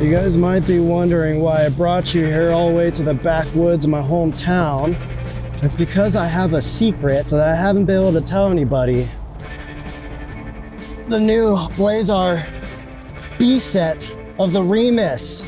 You guys might be wondering why I brought you here all the way to the backwoods of my hometown. It's because I have a secret that I haven't been able to tell anybody. The new BLAZAR B Set of the Remus.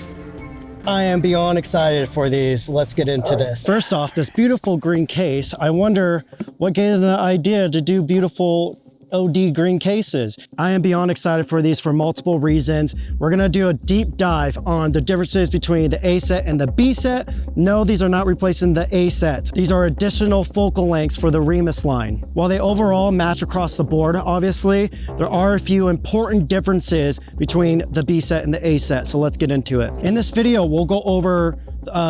I am beyond excited for these. Let's get into this. First off, this beautiful green case. I wonder what gave them the idea to do beautiful OD green cases. I am beyond excited for these for multiple reasons. We're gonna do a deep dive on the differences between the A Set and the B Set. No, these are not replacing the A Set. These are additional focal lengths for the Remus line. While they overall match across the board, obviously, there are a few important differences between the B Set and the A Set, so let's get into it. In this video, we'll go over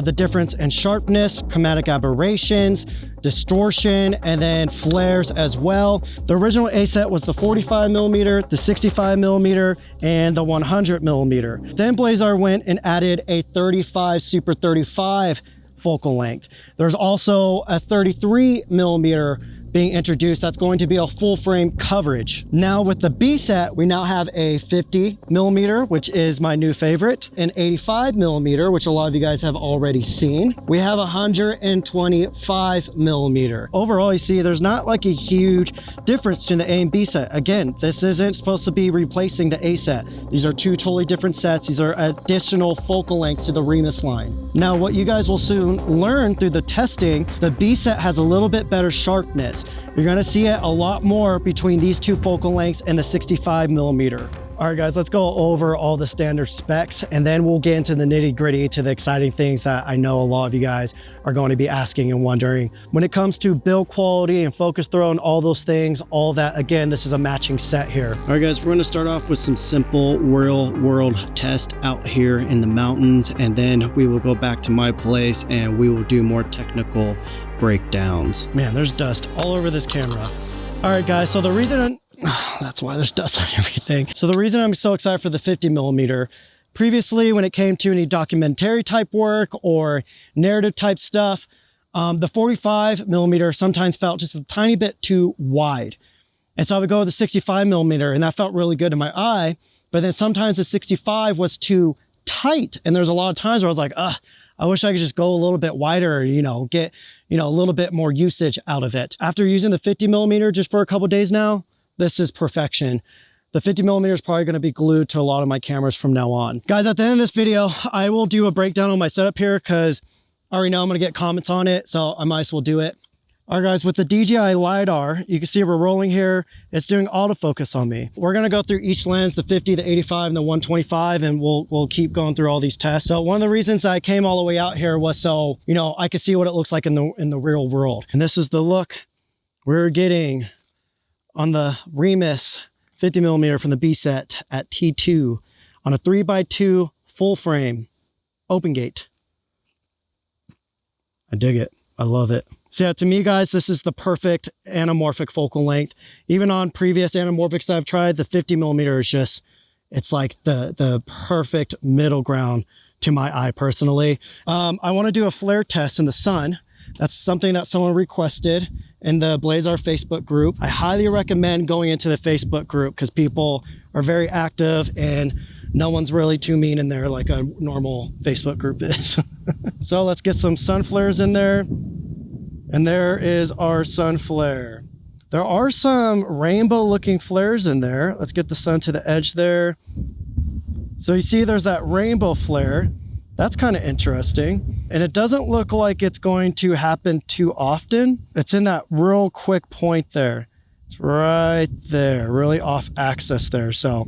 the difference in sharpness, chromatic aberrations, distortion, and then flares as well. The original A Set was the 45mm, the 65mm, and the 100mm. Then BLAZAR went and added a 35 Super 35 focal length. There's also a 33mm being introduced. That's going to be a full frame coverage. Now with the B Set, we now have a 50mm, which is my new favorite, an 85mm, which a lot of you guys have already seen. We have a 125mm. Overall, you see there's not like a huge difference between the A and B Set. Again, this isn't supposed to be replacing the A Set. These are two totally different sets. These are additional focal lengths to the Remus line. Now, what you guys will soon learn through the testing, the B Set has a little bit better sharpness. You're gonna see it a lot more between these two focal lengths and the 65mm. All right, guys, let's go over all the standard specs, and then we'll get into the nitty gritty to the exciting things that I know a lot of you guys are going to be asking and wondering. When it comes to build quality and focus throw and all those things, all that, again, this is a matching set here. All right, guys, we're gonna start off with some simple real world test out here in the mountains, and then we will go back to my place and we will do more technical breakdowns. Man, there's dust all over this camera. All right, guys, so the reason that's why there's dust on everything. So the reason I'm so excited for the 50mm, previously when it came to any documentary type work or narrative type stuff, the 45mm sometimes felt just a tiny bit too wide. And so I would go with the 65mm and that felt really good in my eye, but then sometimes the 65 was too tight. And there's a lot of times where I was like, I wish I could just go a little bit wider, get, a little bit more usage out of it. After using the 50mm just for a couple days now, this is perfection. The 50mm is probably going to be glued to a lot of my cameras from now on. Guys, at the end of this video, I will do a breakdown on my setup here because I already know I'm going to get comments on it, so I might as well do it. All right, guys, with the DJI LiDAR, you can see we're rolling here. It's doing autofocus on me. We're going to go through each lens, the 50, the 85, and the 125, and we'll keep going through all these tests. So one of the reasons I came all the way out here was so, I could see what it looks like in the real world. And this is the look we're getting on the Remus 50mm from the B Set at T2 on a 3x2 full frame open gate. I dig it. I love it. So yeah, to me, guys, this is the perfect anamorphic focal length. Even on previous anamorphics I've tried, the 50mm is just, it's like the perfect middle ground to my eye personally. I want to do a flare test in the sun. That's something that someone requested in the BLAZAR Facebook group. I highly recommend going into the Facebook group because people are very active and no one's really too mean in there like a normal Facebook group is. So let's get some sun flares in there. And there is our sun flare. There are some rainbow looking flares in there. Let's get the sun to the edge there. So you see there's that rainbow flare. That's kind of interesting. And it doesn't look like it's going to happen too often. It's in that real quick point there. It's right there, really off axis there. So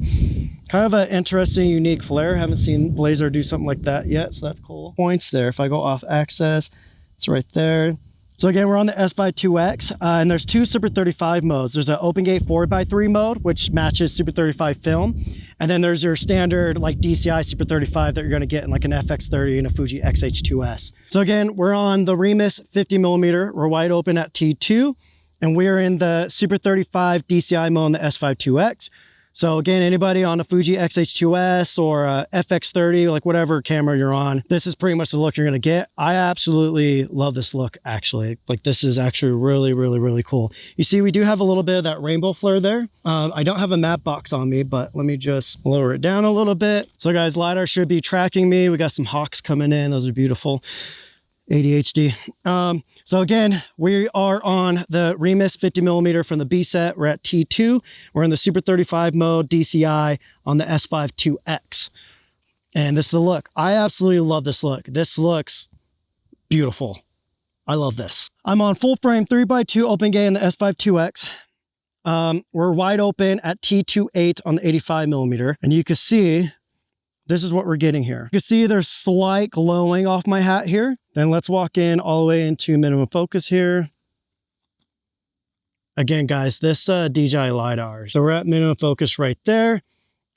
kind of an interesting, unique flare. Haven't seen BLAZAR do something like that yet, so that's cool. Points there. If I go off axis, it's right there. So again, we're on the S5IIX, and there's two Super 35 modes. There's an open gate 4x3 mode, which matches Super 35 film. And then there's your standard like DCI Super 35 that you're gonna get in like an FX30 and a Fuji X-H2S. So again, we're on the Remus 50mm. We're wide open at T2, and we're in the Super 35 DCI mode in the S5IIX. So again, anybody on a Fuji X-H2S or a FX30, like whatever camera you're on, this is pretty much the look you're gonna get. I absolutely love this look, actually. Like this is actually really, really, really cool. You see, we do have a little bit of that rainbow flare there. I don't have a matte box on me, but let me just lower it down a little bit. So guys, LiDAR should be tracking me. We got some hawks coming in. Those are beautiful. ADHD. So again, we are on the Remus 50mm from the B Set. We're at T2. We're in the Super 35 mode DCI on the S5 IIX. And this is the look. I absolutely love this look. This looks beautiful. I love this. I'm on full frame 3x2 open gate in the S5 IIX. We're wide open at T2.8 on the 85mm. And you can see this is what we're getting here. You can see there's slight glowing off my hat here. Then let's walk in all the way into minimum focus here. Again, guys, this DJI LiDAR. So we're at minimum focus right there.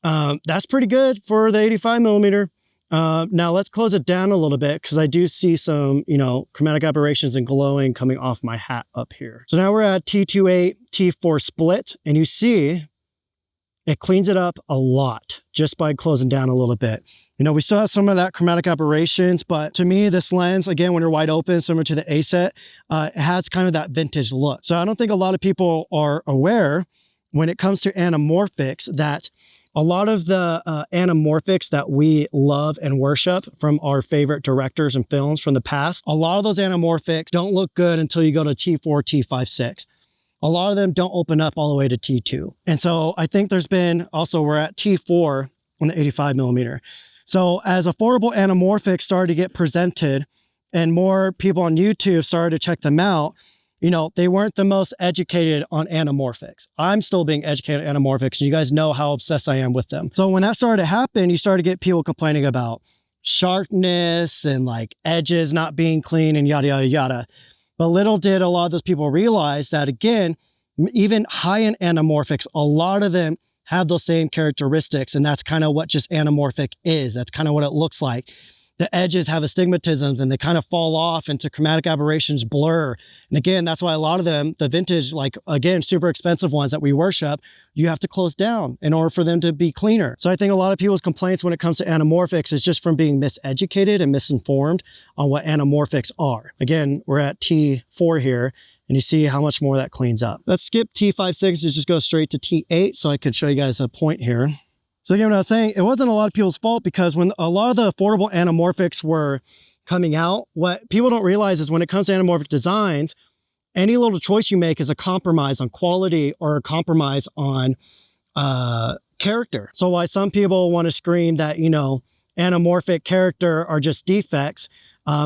That's pretty good for the 85mm. Now let's close it down a little bit because I do see some, chromatic aberrations and glowing coming off my hat up here. So now we're at T2.8, T4 split, and you see it cleans it up a lot just by closing down a little bit. We still have some of that chromatic aberrations, but to me, this lens, again, when you're wide open, similar to the A Set, it has kind of that vintage look. So I don't think a lot of people are aware when it comes to anamorphics that a lot of the anamorphics that we love and worship from our favorite directors and films from the past, a lot of those anamorphics don't look good until you go to T4, T5, 6. A lot of them don't open up all the way to T2. And so I think there's been, also we're at T4 on the 85mm. So as affordable anamorphics started to get presented and more people on YouTube started to check them out, they weren't the most educated on anamorphics. I'm still being educated on anamorphics, and you guys know how obsessed I am with them. So when that started to happen, you started to get people complaining about sharpness and like edges not being clean and yada, yada, yada. But little did a lot of those people realize that, again, even high-end anamorphics, a lot of them have those same characteristics. And that's kind of what just anamorphic is. That's kind of what it looks like. The edges have astigmatisms and they kind of fall off into chromatic aberrations, blur. And again, that's why a lot of them, the vintage, like again, super expensive ones that we worship, you have to close down in order for them to be cleaner. So I think a lot of people's complaints when it comes to anamorphics is just from being miseducated and misinformed on what anamorphics are. Again, we're at T4 here, and you see how much more that cleans up. Let's skip T5, 6 and just go straight to T8 so I could show you guys a point here. So again, what I was saying, it wasn't a lot of people's fault because when a lot of the affordable anamorphics were coming out, what people don't realize is when it comes to anamorphic designs, any little choice you make is a compromise on quality or a compromise on character. So while some people want to scream that, anamorphic character are just defects,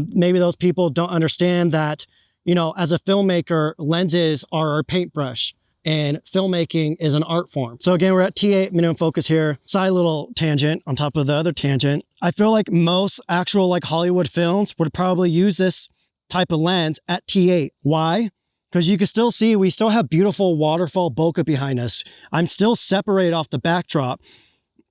maybe those people don't understand that, as a filmmaker, lenses are a paintbrush. And filmmaking is an art form. So again, we're at T8 minimum focus here. Side little tangent on top of the other tangent. I feel like most actual Hollywood films would probably use this type of lens at T8. Why? Because you can still see, we still have beautiful waterfall bokeh behind us. I'm still separated off the backdrop,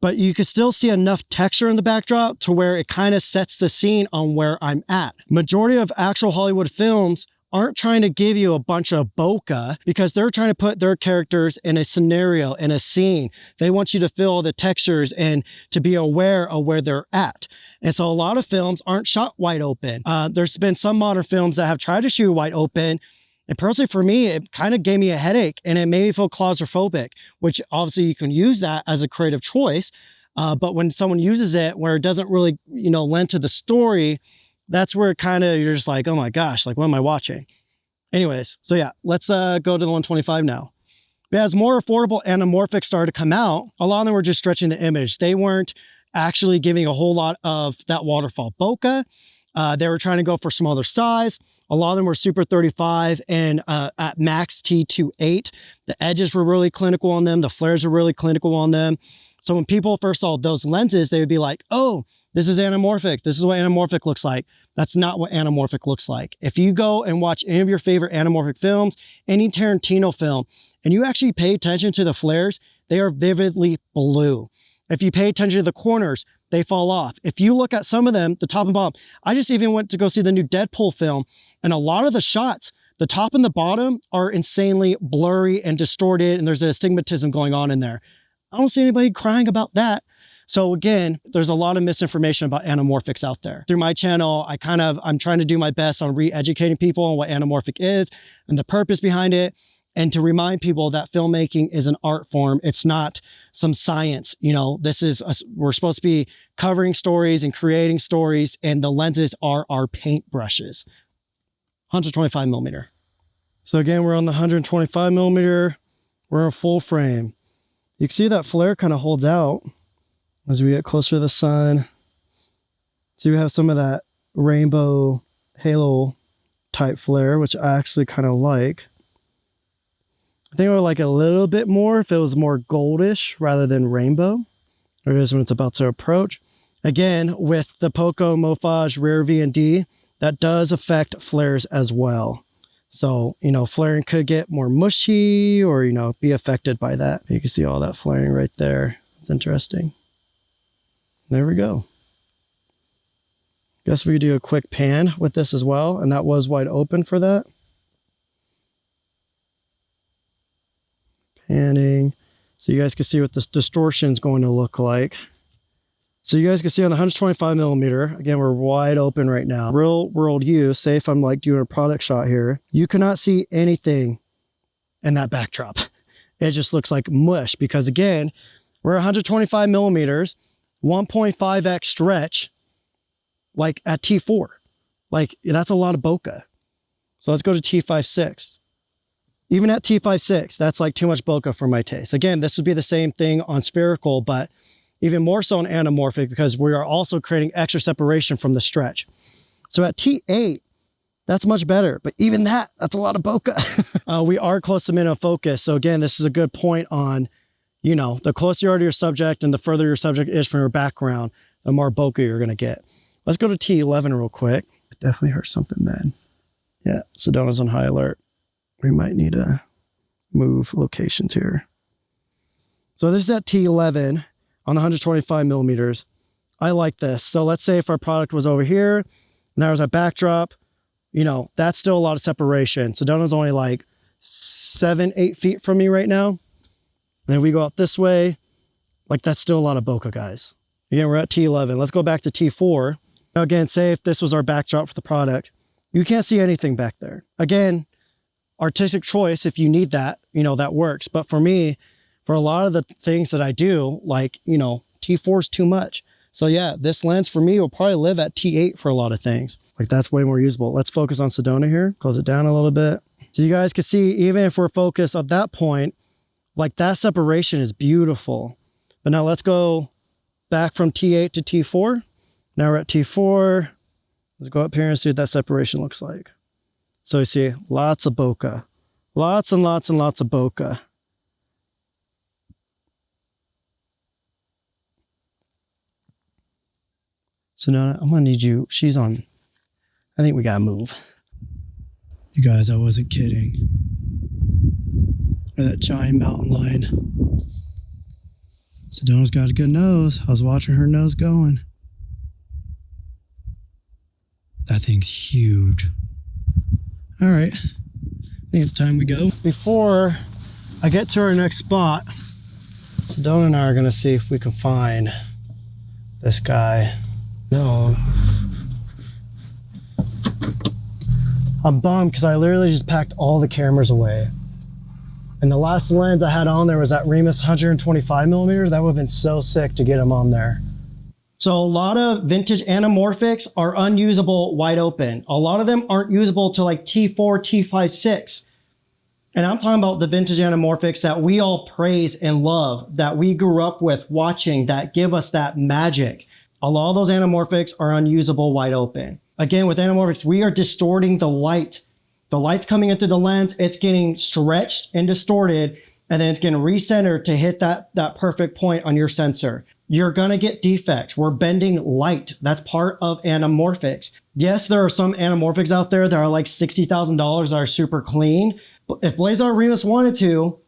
but you can still see enough texture in the backdrop to where it kind of sets the scene on where I'm at. Majority of actual Hollywood films aren't trying to give you a bunch of bokeh because they're trying to put their characters in a scenario, in a scene. They want you to feel the textures and to be aware of where they're at. And so a lot of films aren't shot wide open. There's been some modern films that have tried to shoot wide open. And personally for me, it kind of gave me a headache and it made me feel claustrophobic, which obviously you can use that as a creative choice. But when someone uses it where it doesn't really, lend to the story, that's where kind of you're just like, oh my gosh, what am I watching? Anyways, so yeah, let's go to the 125 now. But as more affordable anamorphics started to come out, a lot of them were just stretching the image. They weren't actually giving a whole lot of that waterfall bokeh. They were trying to go for smaller size. A lot of them were Super 35 and at max T2.8. The edges were really clinical on them. The flares were really clinical on them. So when people first saw those lenses, they would be like, oh, this is anamorphic. This is what anamorphic looks like. That's not what anamorphic looks like. If you go and watch any of your favorite anamorphic films, any Tarantino film, and you actually pay attention to the flares, they are vividly blue. If you pay attention to the corners, they fall off. If you look at some of them, the top and bottom, I just even went to go see the new Deadpool film, and a lot of the shots, the top and the bottom are insanely blurry and distorted, and there's an astigmatism going on in there. I don't see anybody crying about that. So again, there's a lot of misinformation about anamorphics out there. Through my channel, I'm trying to do my best on re-educating people on what anamorphic is and the purpose behind it, and to remind people that filmmaking is an art form. It's not some science. You know, we're supposed to be covering stories and creating stories, and the lenses are our paintbrushes. 125 millimeter. So again, we're on the 125 millimeter. We're in full frame. You can see that flare kind of holds out as we get closer to the sun. So we have some of that rainbow halo type flare, which I actually kind of like. I think I would like a little bit more if it was more goldish rather than rainbow. There it is when it's about to approach. Again, with the Poco Mofage Rear V&D, that does affect flares as well. So, you know, flaring could get more mushy or, you know, be affected by that. You can see all that flaring right there. It's interesting. There we go. Guess we could do a quick pan with this as well. And that was wide open for that. Panning. So you guys can see what this distortion is going to look like. So you guys can see on the 125 millimeter, again, we're wide open right now. Real world use, say if I'm like doing a product shot here, you cannot see anything in that backdrop. It just looks like mush because again, we're 125 millimeters, 1.5x stretch, like at T4. Like that's a lot of bokeh. So let's go to T5.6. Even at T5.6, that's like too much bokeh for my taste. Again, this would be the same thing on spherical, but even more so on anamorphic because we are also creating extra separation from the stretch. So at T8, that's much better, but even that's a lot of bokeh. We are close to minimum focus. So again, this is a good point on, you know, the closer you are to your subject and the further your subject is from your background, the more bokeh you're gonna get. Let's go to T11 real quick. It definitely heard something then. Yeah, Sedona's on high alert. We might need to move locations here. So this is at T11 on the 125 millimeters. I like this. So let's say if our product was over here and there was a backdrop, you know, that's still a lot of separation. Sedona's only like 7-8 feet from me right now. And then we go out this way, like that's still a lot of bokeh, guys. Again, we're at T11. Let's go back to T4. Now again, say if this was our backdrop for the product, you can't see anything back there. Again, artistic choice, if you need that, you know, that works. But for me, for a lot of the things that I do, like, you know, T4 is too much. So yeah, this lens for me will probably live at T8 for a lot of things. Like that's way more usable. Let's focus on Sedona here. Close it down a little bit. So you guys can see, even if we're focused at that point, like that separation is beautiful. But now let's go back from T8 to T4. Now we're at T4. Let's go up here and see what that separation looks like. So you see lots of bokeh, lots and lots and lots of bokeh. So now I'm gonna need you, she's on, I think we gotta move. You guys, I wasn't kidding. Or that giant mountain lion. Sedona's got a good nose. I was watching her nose going. That thing's huge. All right, I think it's time we go. Before I get to our next spot, Sedona and I are gonna see if we can find this guy. No. I'm bummed because I literally just packed all the cameras away. And the last lens I had on there was that Remus 125 millimeter. That would have been so sick to get him on there. So a lot of vintage anamorphics are unusable wide open. A lot of them aren't usable to like T4, T5.6. And I'm talking about the vintage anamorphics that we all praise and love, that we grew up with watching, that give us that magic. A lot of those anamorphics are unusable wide open. Again, with anamorphics, we are distorting the light. The light's coming into the lens, it's getting stretched and distorted, and then it's getting recentered to hit that perfect point on your sensor. You're gonna get defects. We're bending light. That's part of anamorphics. Yes, there are some anamorphics out there that are like $60,000 that are super clean. But if BLAZAR Remus wanted to,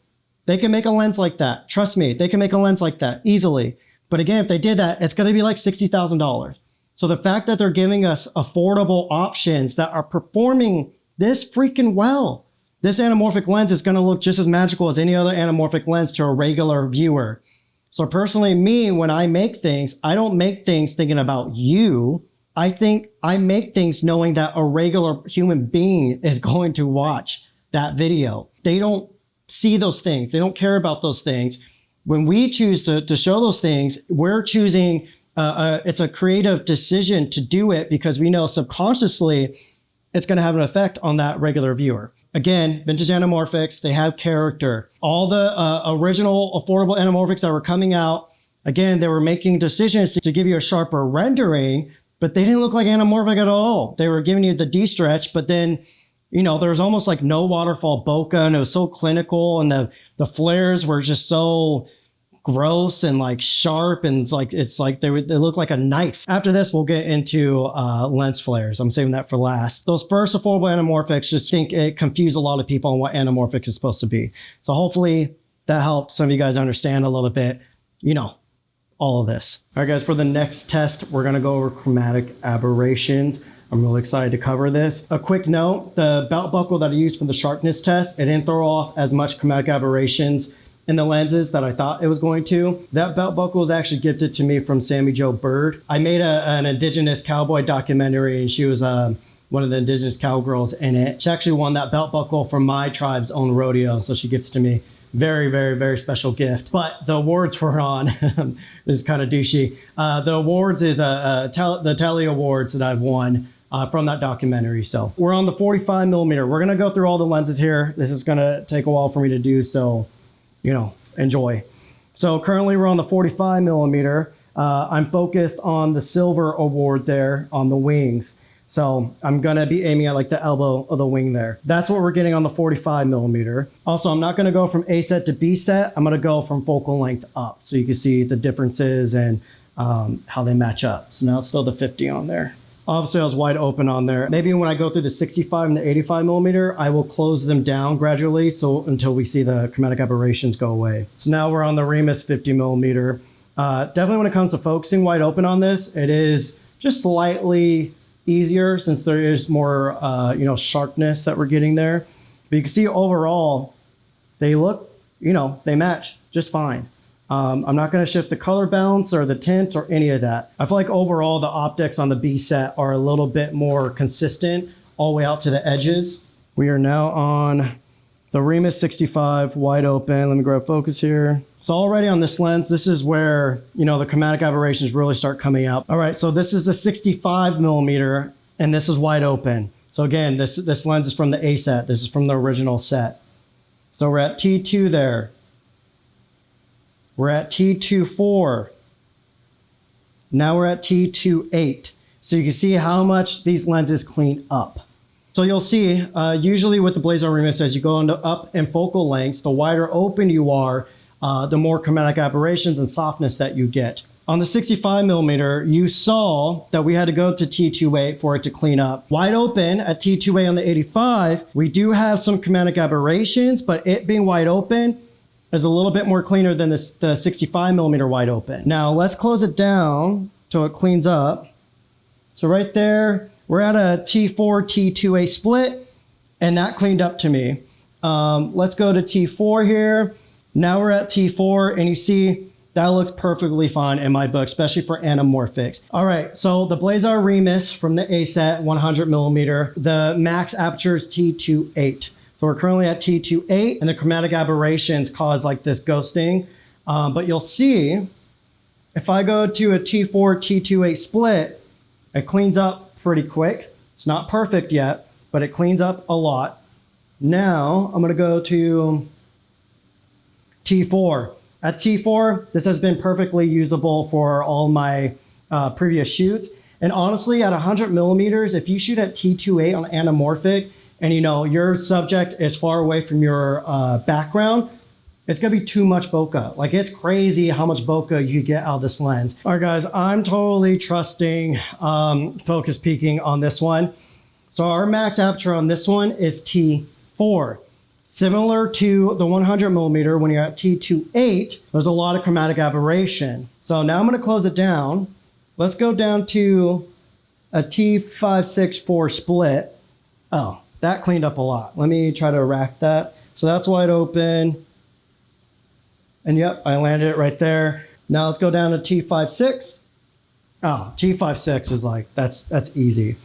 they can make a lens like that. Trust me, they can make a lens like that easily. But again, if they did that, it's gonna be like $60,000. So the fact that they're giving us affordable options that are performing this freaking well, this anamorphic lens is gonna look just as magical as any other anamorphic lens to a regular viewer. So personally, me, when I make things, I don't make things thinking about you. I think I make things knowing that a regular human being is going to watch that video. They don't see those things. They don't care about those things. When we choose to show those things, we're choosing, it's a creative decision to do it because we know subconsciously it's going to have an effect on that regular viewer. Again, vintage anamorphics, they have character. All the original affordable anamorphics that were coming out, again, they were making decisions to give you a sharper rendering, but they didn't look like anamorphic at all. They were giving you the D-stretch, but then, you know, there was almost like no waterfall bokeh, and it was so clinical, and the flares were just so gross and like sharp, and it's like they look like a knife. After this, we'll get into lens flares. I'm saving that for last. Those first affordable anamorphics, just think it confused a lot of people on what anamorphic is supposed to be. So hopefully that helped some of you guys understand a little bit, you know, all of this. All right, guys, for the next test, we're gonna go over chromatic aberrations. I'm really excited to cover this. A quick note, the belt buckle that I used for the sharpness test, it didn't throw off as much chromatic aberrations in the lenses that I thought it was going to. That belt buckle was actually gifted to me from Sammy Jo Bird. I made an indigenous cowboy documentary, and she was one of the indigenous cowgirls in it. She actually won that belt buckle from my tribe's own rodeo, so she gifts it to me. Very, very, very special gift. But the awards we're on, this is kind of douchey. The awards is the Tally Awards that I've won from that documentary. So we're on the 45 millimeter. We're gonna go through all the lenses here. This is gonna take a while for me to do, so, you know, enjoy. So currently we're on the 45 millimeter. I'm focused on the silver award there on the wings. So I'm gonna be aiming at like the elbow of the wing there. That's what we're getting on the 45 millimeter. Also, I'm not gonna go from A set to B set. I'm gonna go from focal length up so you can see the differences and how they match up. So now it's still the 50 on there. Obviously I was wide open on there. Maybe when I go through the 65 and the 85 millimeter, I will close them down gradually so until we see the chromatic aberrations go away. So now we're on the Remus 50 millimeter. Definitely when it comes to focusing wide open on this, it is just slightly easier since there is more you know, sharpness that we're getting there. But you can see overall, they look, you know, they match just fine. I'm not going to shift the color balance or the tint or any of that. I feel like overall the optics on the B set are a little bit more consistent all the way out to the edges. We are now on the Remus 65 wide open. Let me grab focus here. So already on this lens, this is where, you know, the chromatic aberrations really start coming out. All right, so this is the 65 millimeter and this is wide open. So again, this lens is from the A set. This is from the original set. So we're at T2 there. We're at T24. Now we're at T28. So you can see how much these lenses clean up. So you'll see, usually with the BLAZAR REMUS, as you go into up in focal lengths, the wider open you are, the more chromatic aberrations and softness that you get. On the 65 millimeter, you saw that we had to go to T28 for it to clean up. Wide open at T28 on the 85, we do have some chromatic aberrations, but it being wide open is a little bit more cleaner than the 65 millimeter wide open. Now let's close it down so it cleans up. So right there, we're at a T4, T2A split, and that cleaned up to me. Let's go to T4 here. Now we're at T4, and you see that looks perfectly fine in my book, especially for anamorphics. All right, so the BLAZAR REMUS from the A set, 100 millimeter, the max aperture is T28. So we're currently at T28, and the chromatic aberrations cause like this ghosting. But you'll see, if I go to a T4, T28 split, it cleans up pretty quick. It's not perfect yet, but it cleans up a lot. Now I'm gonna go to T4. At T4, this has been perfectly usable for all my previous shoots. And honestly, at 100 millimeters, if you shoot at T28 on anamorphic, and you know, your subject is far away from your background, it's gonna be too much bokeh. Like, it's crazy how much bokeh you get out of this lens. All right, guys, I'm totally trusting focus peaking on this one. So our max aperture on this one is T4. Similar to the 100 millimeter, when you're at T28, there's a lot of chromatic aberration. So now I'm gonna close it down. Let's go down to a T564 split. Oh, that cleaned up a lot. Let me try to rack that. So that's wide open. And yep, I landed it right there. Now let's go down to T5.6. Oh, T5.6 is like, that's easy.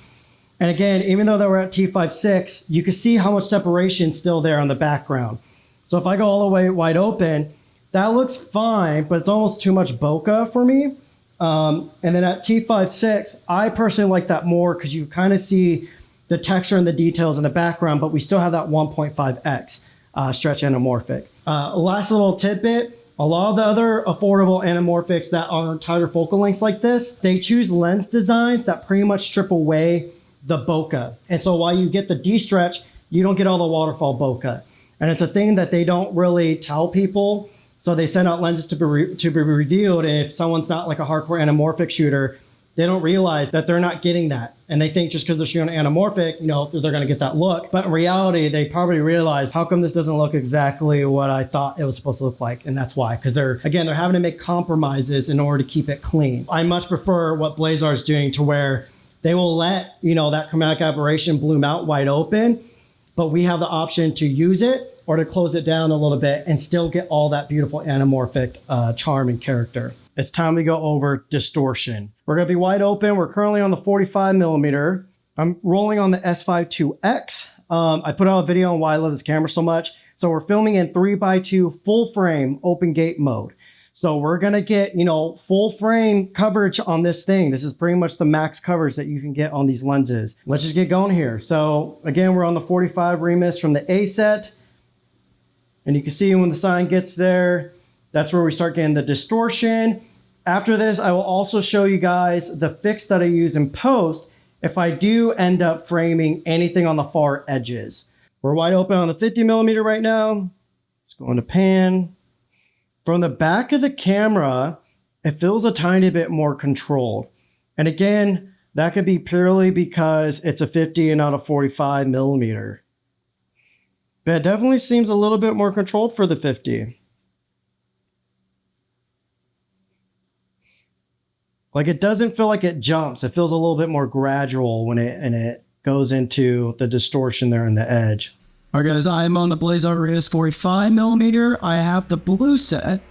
And again, even though that we're at T5.6, you can see how much separation is still there on the background. So if I go all the way wide open, that looks fine, but it's almost too much bokeh for me. And then at T5.6, I personally like that more because you kind of see the texture and the details in the background, but we still have that 1.5x stretch anamorphic. Last little tidbit, a lot of the other affordable anamorphics that are tighter focal lengths like this, they choose lens designs that pretty much strip away the bokeh. And so while you get the de-stretch, you don't get all the waterfall bokeh. And it's a thing that they don't really tell people. So they send out lenses to be reviewed. And if someone's not like a hardcore anamorphic shooter, they don't realize that they're not getting that. And they think just because they're shooting anamorphic, you know, they're going to get that look. But in reality, they probably realize, how come this doesn't look exactly what I thought it was supposed to look like? And that's why, because they're having to make compromises in order to keep it clean. I much prefer what BLAZAR is doing, to where they will let, you know, that chromatic aberration bloom out wide open, but we have the option to use it or to close it down a little bit and still get all that beautiful anamorphic charm and character. It's time to go over distortion. We're going to be wide open. We're currently on the 45mm. I'm rolling on the S5 IIX. I put out a video on why I love this camera so much. So we're filming in 3x2 full frame open gate mode. So we're going to get, you know, full frame coverage on this thing. This is pretty much the max coverage that you can get on these lenses. Let's just get going here. So again, we're on the 45 Remus from the A Set. And you can see when the sign gets there, that's where we start getting the distortion. After this, I will also show you guys the fix that I use in post if I do end up framing anything on the far edges. We're wide open on the 50mm right now. Let's go into pan. From the back of the camera, it feels a tiny bit more controlled. And again, that could be purely because it's a 50 and not a 45mm. But it definitely seems a little bit more controlled for the 50. Like, it doesn't feel like it jumps. It feels a little bit more gradual when it goes into the distortion there in the edge. All right, guys, I'm on the BLAZAR REMUS 45mm. I have the blue set.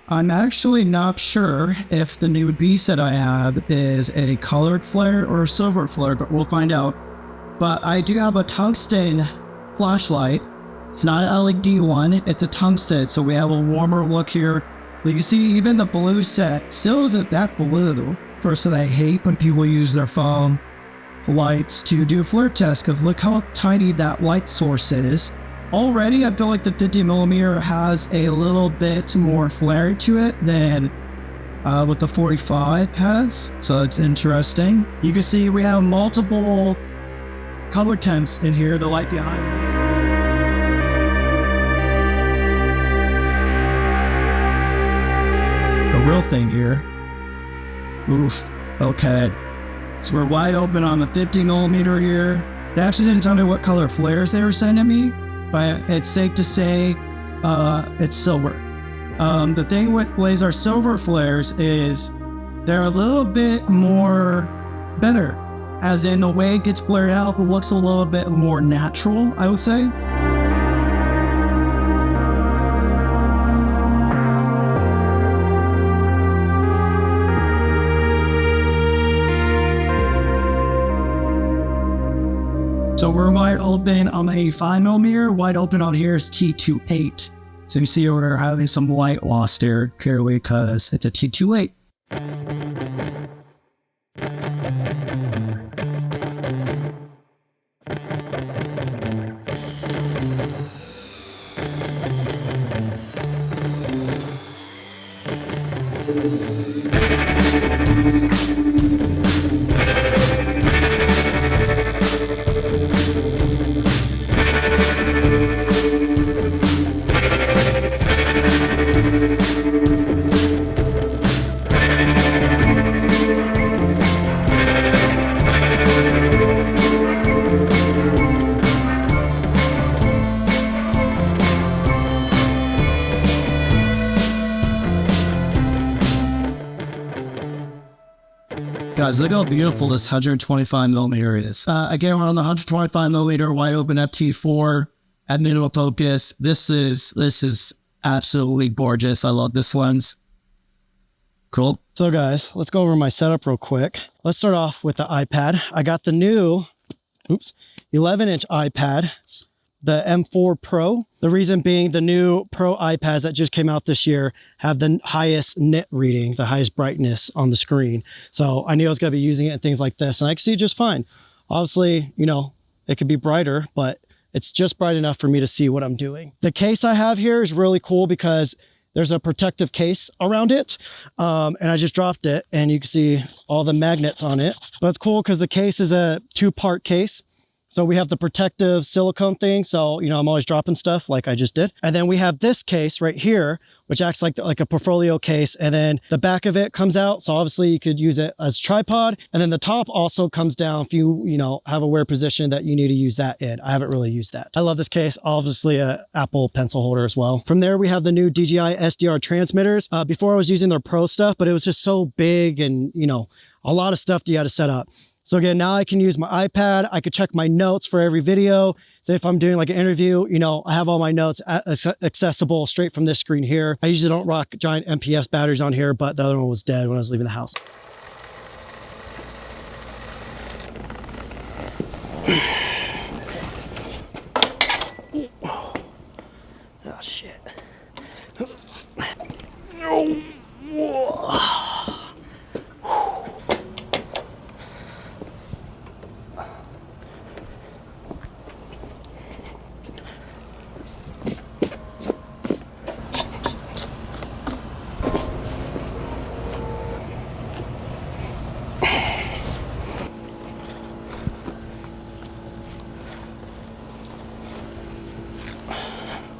I'm actually not sure if the new B set I have is a colored flare or a silver flare, but we'll find out. But I do have a tungsten flashlight. It's not an LED one, it's a tungsten, so we have a warmer look here. But you see, even the blue set still isn't that blue. Personally, I hate when people use their phone lights to do a flare test, because look how tiny that light source is. Already, I feel like the 50mm has a little bit more flare to it than what the 45 has, so it's interesting. You can see we have multiple color temps in here, the light behind me. The real thing here. Oof. Okay. So we're wide open on the 50mm here. They actually didn't tell me what color flares they were sending me, but it's safe to say it's silver. The thing with BLAZAR silver flares is they're a little bit more better, as in the way it gets flared out, it looks a little bit more natural, I would say. So we're wide open on the 85mm, wide open on here is T28. So you see we're having some light loss there, purely because it's a T28. Guys, look how beautiful this 125mm is. Again, we're on the 125mm wide open FT4 at minimum focus. This is Absolutely gorgeous. I love this lens. Cool. So guys, let's go over my setup real quick. Let's start off with the iPad. I got the new, 11-inch iPad, the M4 Pro. The reason being the new Pro iPads that just came out this year have the highest nit reading, the highest brightness on the screen. So I knew I was going to be using it in things like this, and I can see it just fine. Obviously, you know, it could be brighter, but it's just bright enough for me to see what I'm doing. The case I have here is really cool because there's a protective case around it. And I just dropped it and you can see all the magnets on it. But it's cool because the case is a 2-part case. So we have the protective silicone thing. So, you know, I'm always dropping stuff like I just did. And then we have this case right here, which acts like a portfolio case. And then the back of it comes out. So obviously you could use it as tripod. And then the top also comes down if you know, have a weird position that you need to use that in. I haven't really used that. I love this case. Obviously a Apple pencil holder as well. From there, we have the new DJI SDR transmitters. Before I was using their Pro stuff, but it was just so big and, you know, a lot of stuff that you had to set up. So again, now I can use my iPad. I could check my notes for every video. So if I'm doing like an interview, you know, I have all my notes accessible straight from this screen here. I usually don't rock giant MPS batteries on here, but the other one was dead when I was leaving the house. Oh, shit.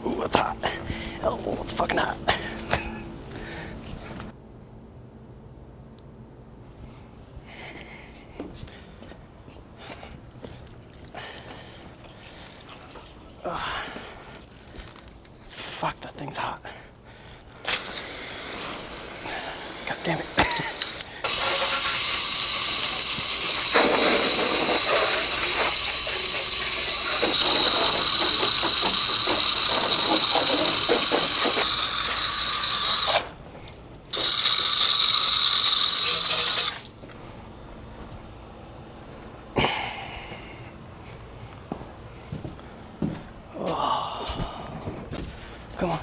Ooh, it's hot. Oh, it's fucking hot. Fuck, that thing's hot. God damn it. Come on.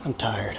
I'm tired.